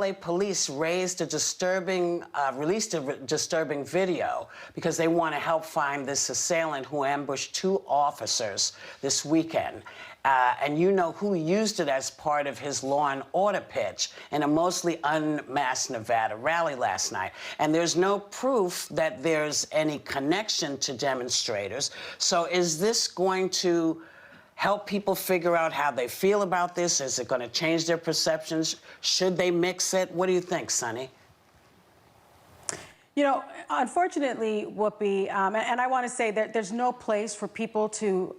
LA police released a disturbing video because they want to help find this assailant who ambushed 2 officers this weekend. And you know who used it as part of his law and order pitch in a mostly unmasked Nevada rally last night. And there's no proof that there's any connection to demonstrators. So is this going to help people figure out how they feel about this? Is it going to change their perceptions? Should they mix it? What do you think, Sonny? You know, unfortunately, Whoopi, and I want to say that there's no place for people to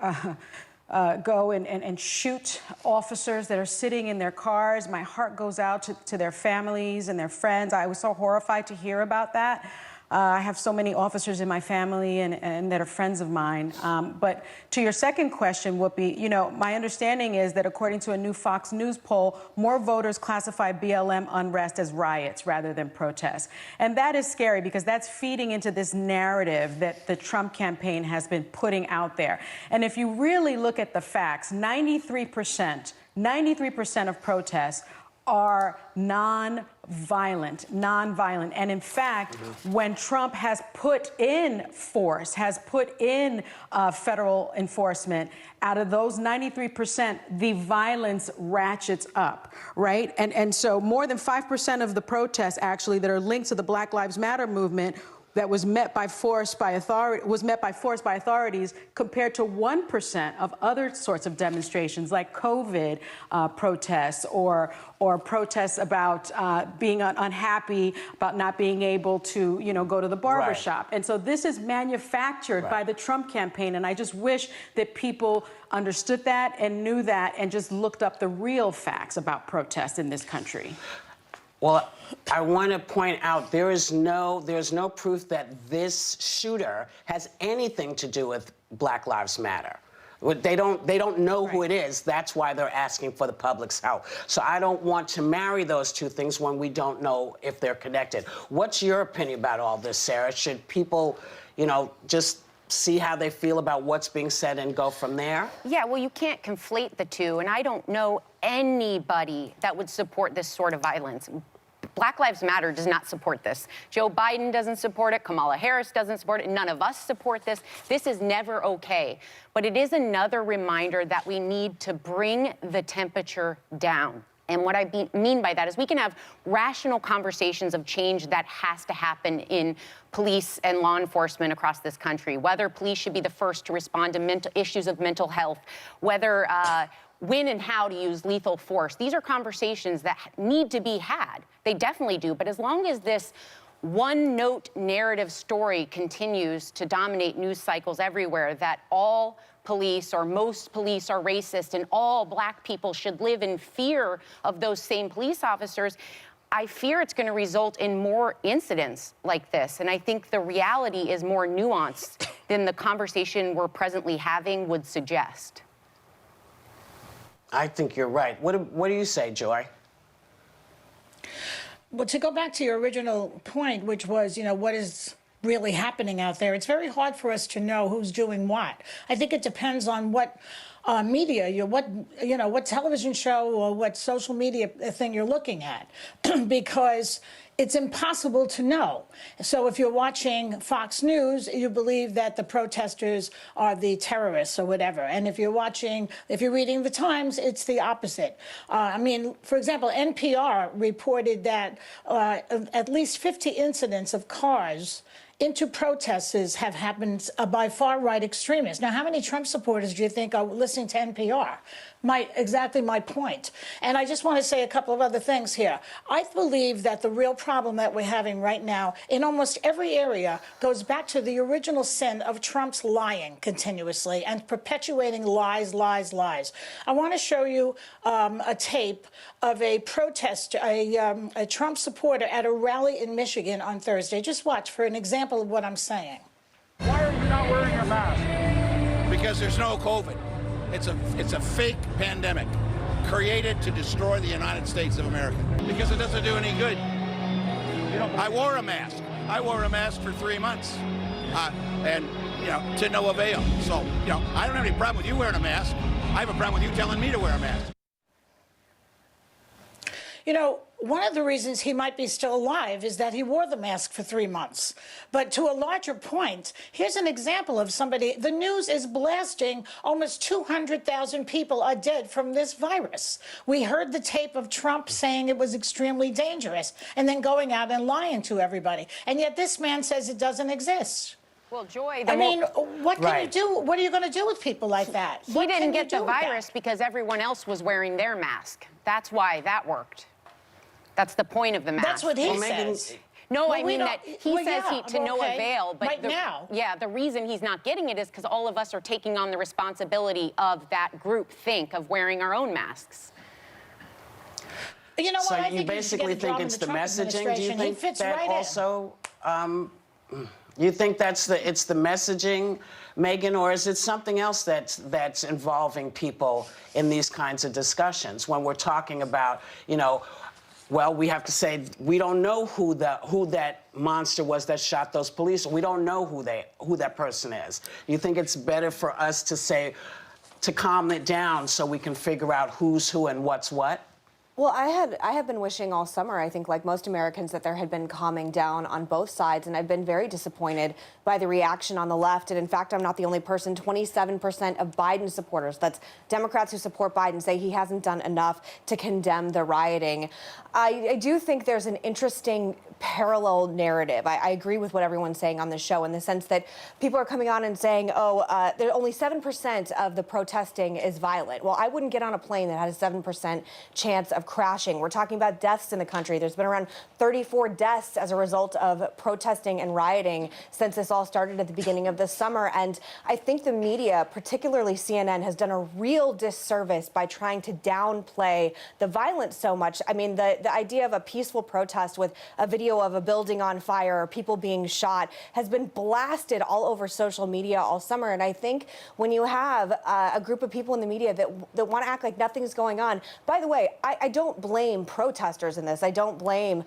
go and shoot officers that are sitting in their cars. My heart goes out to their families and their friends. I was so horrified to hear about that. I have so many officers in my family and that are friends of mine. But to your second question, Whoopi, you know, my understanding is that according to a new Fox News poll, more voters classify BLM unrest as riots rather than protests. And that is scary because that's feeding into this narrative that the Trump campaign has been putting out there. And if you really look at the facts, 93% of protests are non-violent. And in fact, when Trump has put in force, federal enforcement, out of those 93%, the violence ratchets up, right? And so more than 5% of the protests actually that are linked to the Black Lives Matter movement that was met by force by authorities compared to 1% of other sorts of demonstrations like COVID protests or protests about being unhappy about not being able to, you know, go to the barbershop. Right. And so this is manufactured by the Trump campaign. And I just wish that people understood that and knew that and just looked up the real facts about protests in this country. Well, I want to point out there's no proof that this shooter has anything to do with Black Lives Matter. They don't know who it is. That's why they're asking for the public's help. So I don't want to marry those two things when we don't know if they're connected. What's your opinion about all this, Sarah? Should people, you know, just see how they feel about what's being said and go from there? Yeah, well, you can't conflate the two, and I don't know anybody that would support this sort of violence. Black Lives Matter does not support this. Joe Biden doesn't support it. Kamala Harris doesn't support it. None of us support this. This is never okay. But it is another reminder that we need to bring the temperature down. And what I mean by that is we can have rational conversations of change that has to happen in police and law enforcement across this country, whether police should be the first to respond to issues of mental health, whether when and how to use lethal force. These are conversations that need to be had. They definitely do. But as long as this one-note narrative story continues to dominate news cycles everywhere, that all police or most police are racist and all Black people should live in fear of those same police officers, I fear it's going to result in more incidents like this. And I think the reality is more nuanced than the conversation we're presently having would suggest. I think you're right. What do you say, Joy? Well, to go back to your original point, which was, you know, what is really happening out there, it's very hard for us to know who's doing what. I think it depends on what media, what television show or what social media thing you're looking at, because it's impossible to know. So if you're watching Fox News, you believe that the protesters are the terrorists or whatever. And if you're reading the Times, it's the opposite. I mean, for example, NPR reported that at least 50 incidents of cars into protesters have happened by far-right extremists. Now, how many Trump supporters do you think are listening to NPR? Exactly my point. And I just want to say a couple of other things here. I believe that the real problem that we're having right now in almost every area goes back to the original sin of Trump's lying continuously and perpetuating lies, lies, lies. I want to show you a tape of a protester, a Trump supporter at a rally in Michigan on Thursday. Just watch for an example of what I'm saying. Why are you not wearing your mask? Because there's no COVID. It's a fake pandemic created to destroy the United States of America because it doesn't do any good. I wore a mask. I wore a mask for 3 months, and to no avail. So I don't have any problem with you wearing a mask. I have a problem with you telling me to wear a mask. you know, one of the reasons he might be still alive is that he wore the mask for 3 months. But to a larger point, here's an example of somebody, the news is blasting almost 200,000 people are dead from this virus. We heard the tape of Trump saying it was extremely dangerous and then going out and lying to everybody. And yet this man says it doesn't exist. Well, Joy, I mean, what can you Right. do? What are you going to do with people like that? he What didn't can you get the do with that? virus because everyone else was wearing their mask. That's why that worked. That's the point of the mask. That's what he Well, Megan, says. No, Well, I we mean don't- that he well, says yeah, to no okay. avail, but Right now. yeah, the reason he's not getting it is because all of us are taking on the responsibility of that group think of wearing our own masks. You know So what? I you think he should get basically a job think in it's the the Trump messaging? Do you administration. He think fits that right in. also? You think it's the messaging, Megan, or is it something else that's involving people in these kinds of discussions when we're talking about, you know, well, we have to say we don't know who that monster was that shot those police. We don't know who that person is. You think it's better for us to say, to calm it down so we can figure out who's who and what's what? Well, I have been wishing all summer, I think, like most Americans, that there had been calming down on both sides, and I've been very disappointed by the reaction on the left. And in fact, I'm not the only person. 27% of Biden supporters, that's Democrats who support Biden, say he hasn't done enough to condemn the rioting. I do think there's an interesting parallel narrative. I agree with what everyone's saying on the show in the sense that people are coming on and saying, there only 7% of the protesting is violent. Well, I wouldn't get on a plane that had a 7% chance of crashing. We're talking about deaths in the country. There's been around 34 deaths as a result of protesting and rioting since this all started at the beginning of the summer. And I think the media, particularly CNN, has done a real disservice by trying to downplay the violence so much. I mean, the idea of a peaceful protest with a video of a building on fire or people being shot has been blasted all over social media all summer. And I think when you have a group of people in the media that want to act like nothing's going on, by the way, I don't blame protesters in this. I don't blame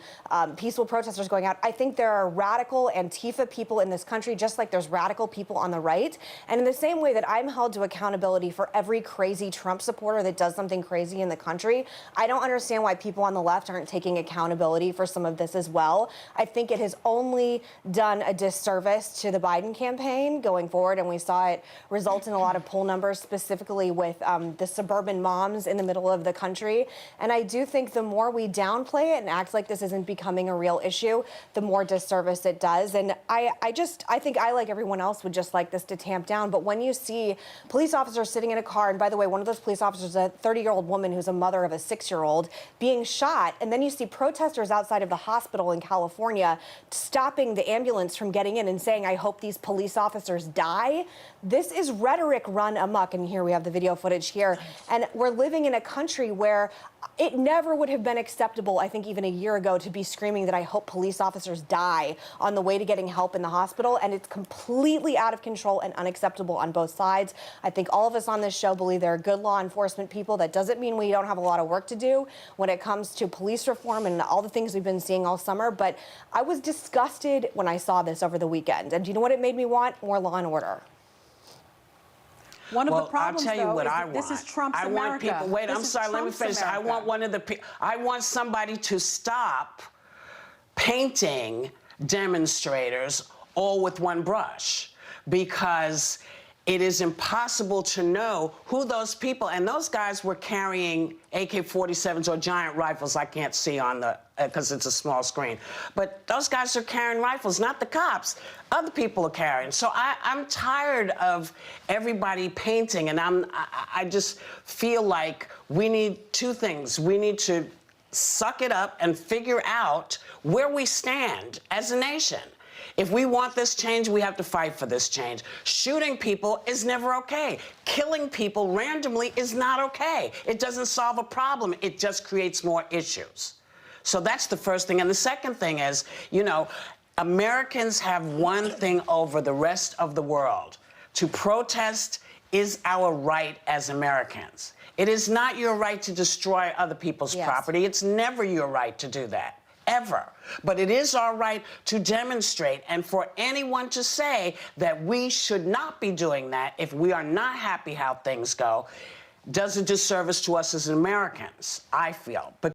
peaceful protesters going out. I think there are radical Antifa people in this country, just like there's radical people on the right. And in the same way that I'm held to accountability for every crazy Trump supporter that does something crazy in the country, I don't understand why people on the left aren't taking accountability for some of this as well. I think it has only done a disservice to the Biden campaign going forward, and we saw it result in a lot of poll numbers, specifically with the suburban moms in the middle of the country. And I do think the more we downplay it and act like this isn't becoming a real issue, the more disservice it does. And I think I, like everyone else, would just like this to tamp down. But when you see police officers sitting in a car, and by the way, one of those police officers is a 30-year-old woman who's a mother of a 6-year-old, being shot, and then you see protesters outside of the hospital in California stopping the ambulance from getting in and saying, I hope these police officers die. This is rhetoric run amok. And here we have the video footage here. And we're living in a country where it never would have been acceptable, I think even a year ago, to be screaming that I hope police officers die on the way to getting help in the hospital. And it's completely out of control and unacceptable on both sides. I think all of us on this show believe there are good law enforcement people. That doesn't mean we don't have a lot of work to do when it comes to police reform and all the things we've been seeing all summer. But I was disgusted when I saw this over the weekend. And do you know what it made me want? More law and order. One of the problems, I'll tell you though, what is I that want. this is Trump's I America. want people. Wait, This I'm is sorry. Let me Trump's finish. America. I want somebody to stop painting demonstrators all with one brush, because it is impossible to know who those people, and those guys were carrying AK-47s or giant rifles. I can't see on the, because it's a small screen. But those guys are carrying rifles, not the cops. Other people are carrying. So I'm tired of everybody painting, and I just feel like we need two things. We need to suck it up and figure out where we stand as a nation. If we want this change, we have to fight for this change. Shooting people is never okay. Killing people randomly is not okay. It doesn't solve a problem. It just creates more issues. So that's the first thing. And the second thing is, you know, Americans have one thing over the rest of the world. To protest is our right as Americans. It is not your right to destroy other people's property. It's never your right to do that. Ever. But it is our right to demonstrate, and for anyone to say that we should not be doing that if we are not happy how things go does a disservice to us as Americans, I feel. But